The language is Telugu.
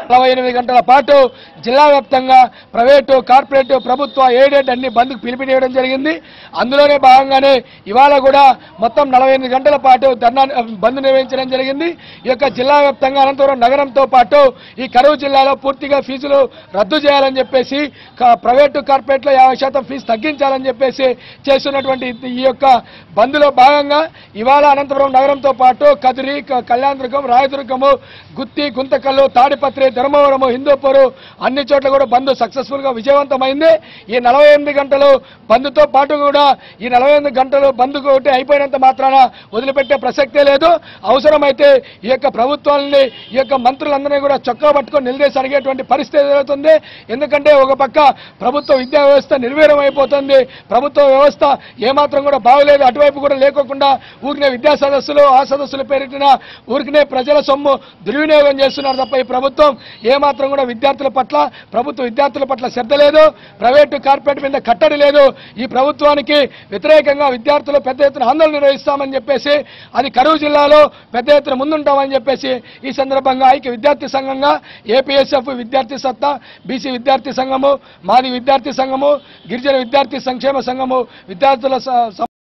48 గంటల పాటు జిల్లా వ్యాప్తంగా ప్రైవేటు, కార్పొరేట్, ప్రభుత్వ, ఎయిడెడ్ అన్ని బంద్కు పిలుపునివ్వడం జరిగింది. అందులోనే భాగంగానే ఇవాళ కూడా మొత్తం 48 గంటల పాటు బంద్ నిర్వహించడం జరిగింది. ఈ యొక్క జిల్లా వ్యాప్తంగా అనంతపురం నగరంతో పాటు ఈ కరూరు జిల్లాలో పూర్తిగా ఫీజులు రద్దు చేయాలని చెప్పేసి, ప్రైవేటు, కార్పొరేట్లో 50% ఫీజు తగ్గించాలని చెప్పేసి చేస్తున్నటువంటి ఈ యొక్క బంద్లో భాగంగా ఇవాళ అనంతపురం నగరంతో పాటు కదిరి, కళ్యాణదుర్గం, రాయదుర్గము, గుత్తి, గుంతకల్లు, తాడిపత్రి, ధర్మవరము, హిందూపూరు అన్ని చోట్ల కూడా బంద్ సక్సెస్ఫుల్ గా విజయవంతమైంది. ఈ 48 గంటలు బంద్తో పాటు కూడా ఈ 48 గంటలు బంద్ ఒకటి అయిపోయినంత మాత్రాన వదిలిపెట్టే ప్రసక్తే లేదు. అవసరమైతే ఈ యొక్క ప్రభుత్వాలని, ఈ యొక్క మంత్రులందరినీ కూడా చొక్కా పట్టుకొని నిలదీసి అడిగేటువంటి పరిస్థితి ఎదురవుతుంది. ఎందుకంటే ఒక పక్క ప్రభుత్వ విద్యా వ్యవస్థ నిర్వీర్యం అయిపోతుంది. ప్రభుత్వ వ్యవస్థ ఏమాత్రం కూడా బాగలేదు. అటువైపు కూడా లేకోకుండా ఊరినే విద్యా సదస్సులు, ఆ సదస్సులు పేరిటిన ఊరికినే ప్రజల సొమ్ము దుర్వినియోగం చేస్తున్నారు తప్ప ఈ ప్రభుత్వం ఏమాత్రం కూడా విద్యార్థుల పట్ల, ప్రభుత్వ విద్యార్థుల పట్ల శ్రద్ధ లేదు. ప్రైవేటు, కార్పొరేట్ మీద కట్టడి లేదు. ఈ ప్రభుత్వానికి వ్యతిరేకంగా విద్యార్థులు పెద్ద ఎత్తున ఆందోళన నిర్వహిస్తామని చెప్పేసి, అది కరూరు జిల్లాలో పెద్ద ఎత్తున ముందుంటామని చెప్పేసి ఈ సందర్భంగా ఐక్య విద్యార్థి సంఘంగా ఏపీఎస్ఎఫ్ విద్యార్థి సత్తా, బీసీ విద్యార్థి సంఘము, మాది విద్యార్థి సంఘము, గిరిజన విద్యార్థి సంక్షేమ సంఘము, విద్యార్థుల